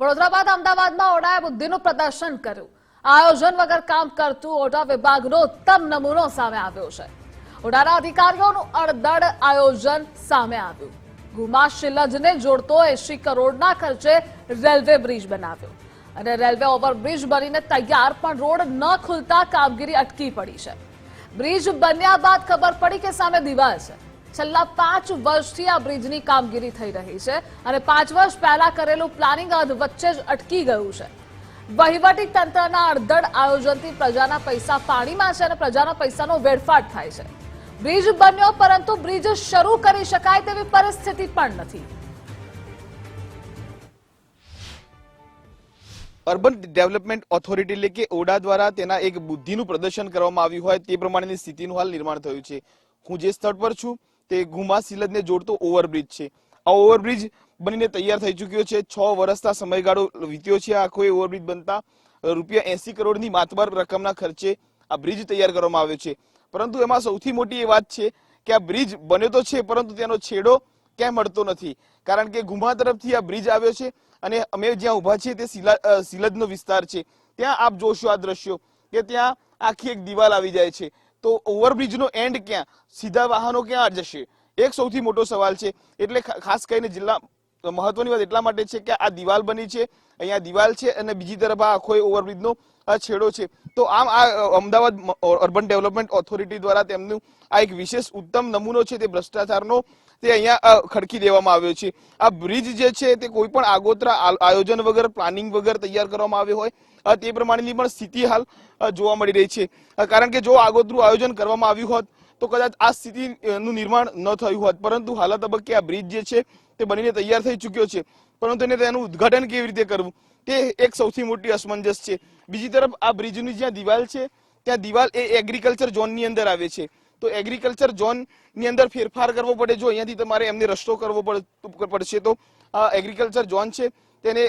વડોદરા બાદ અમદાવાદમાં ઓડાએ બુદ્ધિનું પ્રદર્શન કર્યું। આયોજન વગર કામ કરતું ઓડા વિભાગનો ઉત્તમ નમૂનો સામે આવ્યો છે। ઓડાના અધિકારીઓનું અડધડ આયોજન સામે આવ્યું। ગુમા શિલજને જોડતો 80 કરોડના ખર્ચે રેલવે બ્રિજ બનાવ્યો અને રેલવે ઓવરબ્રિજ બનીને તૈયાર, પણ રોડ ન ખુલતા કામગીરી અટકી પડી છે। બ્રિજ બન્યા બાદ ખબર પડી કે સામે દિવાલ છે। છેલ્લા 5 વર્ષથી આ બ્રિજની કામગીરી થઈ રહી છે અને 5 વર્ષ પહેલા કરેલું પ્લાનિંગ અધ વચ્ચે જ અટકી ગયું છે। વહીવટી તંત્રના અડધડ આયોજનથી પ્રજાના પૈસા પાણીમાં છે અને પ્રજાના પૈસાનો વેડફાટ થાય છે। બ્રિજ બન્યો પરંતુ બ્રિજ શરૂ કરી શકાય તેવી પરિસ્થિતિ પણ નથી। અર્બન ડેવલપમેન્ટ ઓથોરિટી એટલે કે ઓડા દ્વારા તેના એક બુદ્ધિનું પ્રદર્શન કરવામાં આવ્યું હોય તે પ્રમાણેની સ્થિતિનું હાલ નિર્માણ થયું છે। હું જે સ્થળ પર છું તે ગુમા સિલજને જોડતો ઓવરબ્રિજ છે। આ ઓવરબ્રિજ બનીને તૈયાર થઈ ચૂક્યો છે। 6 વર્ષના સમયગાળો વીત્યો છે। આખો ઓવરબ્રિજ બનતા ₹80 કરોડની માતબર રકમના ખર્ચે આ બ્રિજ તૈયાર કરવામાં આવ્યો છે। પરંતુ એમાં સૌથી મોટી એ વાત છે કે આ બ્રિજ બન્યો તો છે પરંતુ તેનો છેડો ક્યાંય મળતો નથી, કારણ કે ગુમા તરફથી આ બ્રિજ આવ્યો છે અને અમે જ્યાં ઊભા છીએ તે સિલજનો વિસ્તાર છે। ત્યાં આપ જોશો આ દ્રશ્યો કે ત્યાં આખી એક દિવાલ આવી જાય છે। તો ઓવરબ્રિજનો એન્ડ ક્યાં, સીધા વાહનો ક્યાં જશે, એક સૌથી મોટો સવાલ છે। એટલે ખાસ કરીને જિલ્લા મહત્વની વાત એટલા માટે છે કે આ દિવાલ બની છે, અહીંયા દિવાલ છે અને બીજી તરફ આ આખો ઓવરબ્રિજનો છેડો છે। તો આમ આ અમદાવાદ અર્બન ડેવલપમેન્ટ ઓથોરિટી દ્વારા તેમનું આ એક વિશેષ ઉત્તમ નમૂનો છે તે ભ્રષ્ટાચારનો તે અહીંયા ખડકી દેવામાં આવ્યો છે। આ બ્રિજ જે છે તે કોઈ પણ આગોતરા આયોજન વગર, પ્લાનિંગ વગર તૈયાર કરવામાં આવ્યો હોય તે પ્રમાણેની પણ સ્થિતિ હાલ જોવા મળી રહી છે। કારણ કે જો આગોતરું આયોજન કરવામાં આવ્યું હોત તો કદાચ આ સ્થિતિનું નિર્માણ ન થયું હોત, પરંતુ હાલ તબક્કે આ બ્રિજ જે છે તે બનીને તૈયાર થઈ ચૂક્યો છે, પરંતુ તેનું ઉદ્ઘાટન કેવી રીતે કરવું તે એક સૌથી મોટી અસમંજસ છે। બીજી તરફ આ બ્રિજની જ્યાં દિવાલ છે ત્યાં દિવાલ એ એગ્રીકલ્ચર ઝોનની અંદર આવે છે। તો એગ્રીકલ્ચર ઝોનની અંદર ફેરફાર કરવો પડે, જો અહીંયાથી તમારે એમને રસ્તો કરવો પડશે તો આ એગ્રીકલ્ચર ઝોન છે તેને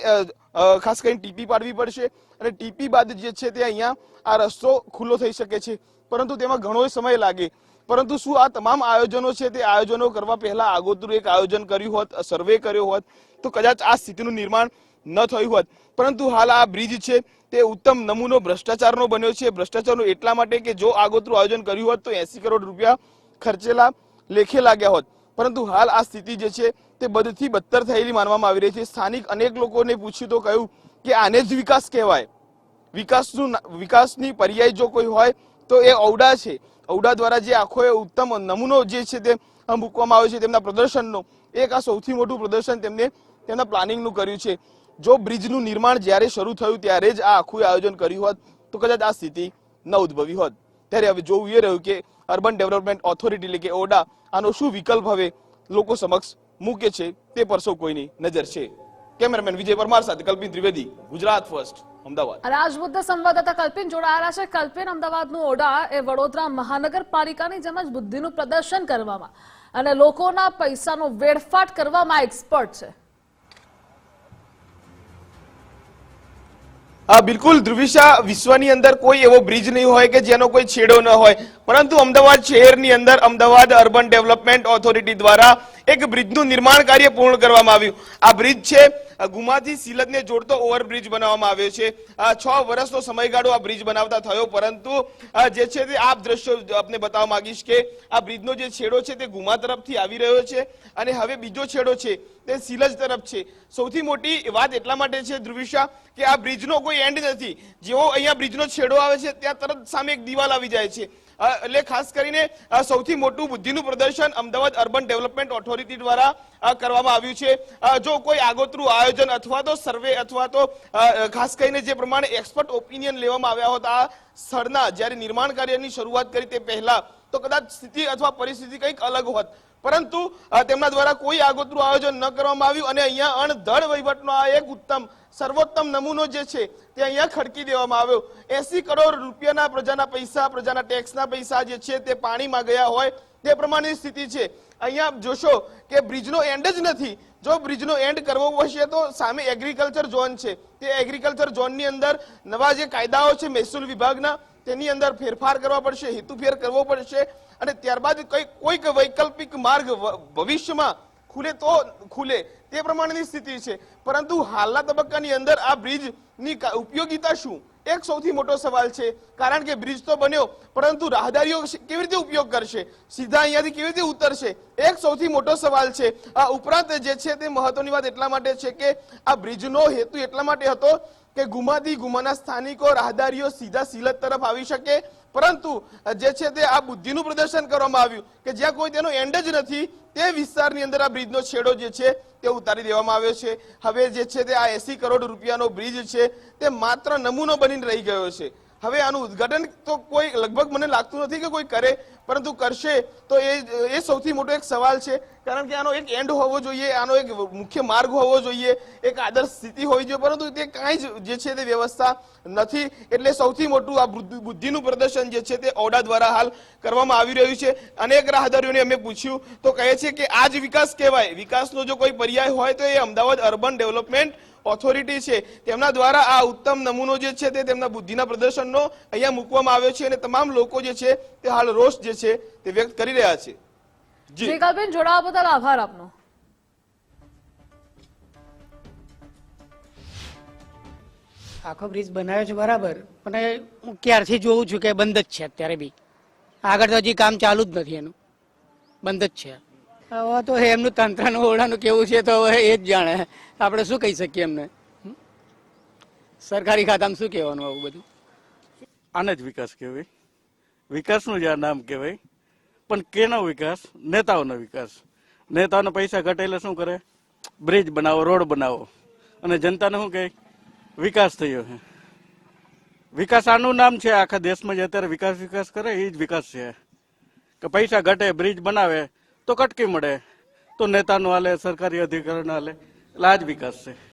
ખાસ કરીને ટીપી પાડવી પડશે અને ટીપી બાદ જે છે તે અહીંયા આ રસ્તો ખુલ્લો થઈ શકે છે, પરંતુ તેમાં ઘણો સમય લાગે। પરંતુ શું આ તમામ આયોજનો છે તે આયોજનો કરવા પહેલા આગોતરું એક આયોજન કર્યું હોત, સર્વે કર્યો હોત તો કદાચ આ સ્થિતિનું નિર્માણ ન થયું હોત। પરંતુ હાલ આ બ્રિજ છે તે ઉત્તમ નમૂનો ભ્રષ્ટાચારનો બન્યો છે। ભ્રષ્ટાચારનો એટલા માટે કે જો આગોતરું આયોજન કર્યું હોત તો 80 કરોડ રૂપિયા ખર્ચેલા લેખે લાગ્યા હોત, પરંતુ હાલ આ સ્થિતિ જે છે તે બદથી બદતર થયેલી માનવામાં આવી રહી છે। સ્થાનિક અનેક લોકોને પૂછ્યું તો કહ્યું કે આને જ વિકાસ કહેવાય। વિકાસની પર્યાય જો કોઈ હોય તો એ ઔડા છે। ઔડા દ્વારા જે આખો ઉત્તમ નમૂનો જે છે તે મૂકવામાં આવ્યો છે તેમના પ્રદર્શનનો, એક આ સૌથી મોટું પ્રદર્શન તેમના પ્લાનિંગનું કર્યું છે। જો બ્રિજનું નિર્માણ જ્યારે શરૂ થયું ત્યારે જ આ આખું આયોજન કર્યું હોત તો કદાચ આ સ્થિતિ ન ઉદ્ભવી હોત। ત્યારે હવે જોવું એ રહ્યું કે અર્બન ડેવલપમેન્ટ ઓથોરિટી એટલે કે ઓડા આનો શું વિકલ્પ હવે લોકો સમક્ષ મૂકે છે તે પર સૌ કોઈની નજર છે। કેમેરામેન વિજય પરમાર સાથે કલ્પિન ત્રિવેદી, ગુજરાત ફર્સ્ટ, અમદાવાદ। અને આજ મુદ્દે સંવાદદાતા કલ્પિન જોડાયેલા છે। કલ્પિન, અમદાવાદનું ઓડા એ વડોદરા મહાનગરપાલિકાની જેમ જ બુદ્ધિનું પ્રદર્શન કરવામાં અને લોકોના પૈસાનો વેડફાટ કરવામાં એક્સપર્ટ છે। બિલકુલ ધ્રુવિશા, વિશ્વની અંદર કોઈ એવો બ્રિજ નહીં હોય કે જેનો કોઈ છેડો ન હોય, પરંતુ અમદાવાદ શહેરની અંદર અમદાવાદ અર્બન ડેવલપમેન્ટ ઓથોરિટી દ્વારા એક બ્રિજનું નિર્માણ કાર્ય પૂર્ણ કરવામાં આવ્યું। આ બ્રિજ છે ગુમાથી સિલજને જોડતો ઓવરબ્રિજ બનાવવામાં આવ્યો છે। 6 વર્ષનો સમયગાળો આ બ્રિજ બનાવતા થયો, પરંતુ જે છે તે આપ દ્રશ્યો આપને બતાવવા માંગીશ કે આ બ્રિજનો જે છેડો છે તે ગુમા તરફથી આવી રહ્યો છે અને હવે બીજો છેડો છે તે સિલજ તરફ છે। સૌથી મોટી વાત એટલા માટે છે ધ્રુવિશા કે આ બ્રિજનો કોઈ એન્ડ નથી। જેવો અહીંયા બ્રિજનો છેડો આવે છે ત્યાં તરત સામે એક દિવાલ આવી જાય છે। એટલે ખાસ કરીને સૌથી મોટું બુદ્ધિનું પ્રદર્શન અમદાવાદ અર્બન ડેવલપમેન્ટ ઓથોરિટી દ્વારા કરવામાં આવ્યું છે। જો કોઈ આગોતરું આયોજન અથવા તો સર્વે અથવા તો ખાસ કરીને જે પ્રમાણે એક્સપર્ટ ઓપિનિયન લેવામાં આવ્યા હતા આ સ્થળના જ્યારે નિર્માણ કાર્યની શરૂઆત કરી તે પહેલા, તો કદાચ સ્થિતિ અથવા પરિસ્થિતિ કંઈક અલગ હોત, પરંતુ તેમના દ્વારા કોઈ આગોતરું આયોજન ન કરવામાં આવ્યું અને અહીંયા અણધડ વહીવટનો આ એક ઉત્તમ સર્વોત્તમ નમૂનો જે છે તે અહીંયા ખડકી દેવામાં આવ્યો। 80 કરોડ રૂપિયાના પ્રજાના પૈસા, પ્રજાના ટેક્સના પૈસા જે છે તે પાણીમાં ગયા હોય તે પ્રમાણેની સ્થિતિ છે। અહીંયા જોશો કે બ્રિજનો એન્ડ જ નથી। જો બ્રિજનો એન્ડ કરવો હશે તો સામે એગ્રીકલ્ચર ઝોન છે, તે એગ્રીકલ્ચર ઝોનની અંદર નવા જે કાયદાઓ છે મહેસૂલ વિભાગના તેની અંદર ફેરફાર કરવા પડશે, હેતુફેર કરવો પડશે અને ત્યારબાદ કોઈક વૈકલ્પિક માર્ગ ભવિષ્યમાં ખુલે તો ખુલે તે પ્રમાણેની સ્થિતિ છે. પરંતુ હાલના તબક્કાની અંદર આ બ્રિજની ઉપયોગિતા શું, એક સૌથી મોટો સવાલ છે. કારણ કે બ્રિજ તો બન્યો, પરંતુ રાહદારીઓ કેવી રીતે ઉપયોગ કરશે, સીધા અહીંયાથી કેવી રીતે ઉતરશે, એક સૌથી મોટો સવાલ છે. આ ઉપરાંત જે છે તે મહત્વની વાત એટલા માટે છે કે આ બ્રિજનો હેતુ એટલા માટે હતો કે ગુમાથી ગુમાના સ્થાનિકો રાહદારીઓ સીધા સિલદ તરફ આવી શકે. પરંતુ જે છે તે આ બુદ્ધિનું પ્રદર્શન કરવામાં આવ્યું કે જ્યાં કોઈ તેનો એન્ડ જ નથી તે વિસ્તારની અંદર આ બ્રિજનો છેડો જે છે તે ઉતારી દેવામાં આવ્યો છે. હવે જે છે તે આ 80 કરોડ રૂપિયાનો બ્રિજ છે તે માત્ર નમૂનો બનીને રહી ગયો છે. હવે આનું ઉદ્ઘાટન તો કોઈ લગભગ મને લાગતું નથી કે કોઈ કરે, પરંતુ કરશે તો એ સૌથી મોટો એક સવાલ છે. કારણ કે આનો એક એન્ડ હોવો જોઈએ, આનો એક મુખ્ય માર્ગ હોવો જોઈએ, એક આદર્શ સ્થિતિ હોવી જોઈએ, પરંતુ તે કાંઈ જ જે છે તે વ્યવસ્થા નથી. એટલે સૌથી મોટું આ બુદ્ધિનું પ્રદર્શન જે છે તે ઓડા દ્વારા હાલ કરવામાં આવી રહ્યું છે. અનેક રાહદારીઓને અમે પૂછ્યું તો કહે છે કે આ જ વિકાસ કહેવાય. વિકાસનો જો કોઈ પર્યાય હોય તો એ અમદાવાદ અર્બન ડેવલપમેન્ટ ઓથોરિટી છે, તેમના દ્વારા આ ઉત્તમ નમૂનો જે છે તે તેમના બુદ્ધિના પ્રદર્શનનો અહીંયા મૂકવામાં આવ્યો છે. અને તમામ લોકો જે છે તે હાલ રોષ જે છે તે વ્યક્ત કરી રહ્યા છે. જી કલ્પેન, જોડાવા બદલ આભાર આપનો. આખો બ્રિજ બનાવ્યો છે બરાબર, પણ હું ક્યારથી જોઉં છું કે બંધ જ છે. અત્યારે બી આગળ તો હજી કામ ચાલુ જ નથી, એનું બંધ જ છે. હવે તો એમનું તંત્રનું ઓરડાનું કેવું છે તો હવે એ જ જાણે, આપણે શું કહી શકીએ એમને. સરકારી ખાતામાં શું કહેવાનું આવું બધું? આને જ વિકાસ કહેવાય, વિકાસનું જ આ નામ કહેવાય. પણ કેનો વિકાસ? નેતાઓનો વિકાસ. નેતાઓને પૈસા ઘટે એટલે શું કરે? બ્રિજ બનાવો, રોડ બનાવો, અને જનતાને શું કહે? વિકાસ થયો છે. વિકાસ આનું નામ છે. આખા દેશમાં જે અત્યારે વિકાસ કરે એ જ વિકાસ છે. કે પૈસા ઘટે, બ્રિજ બનાવે તો કટકી મળે, તો નેતાનું હાલે, સરકારી અધિકારીનો હાલે, એટલે આ જ વિકાસ છે.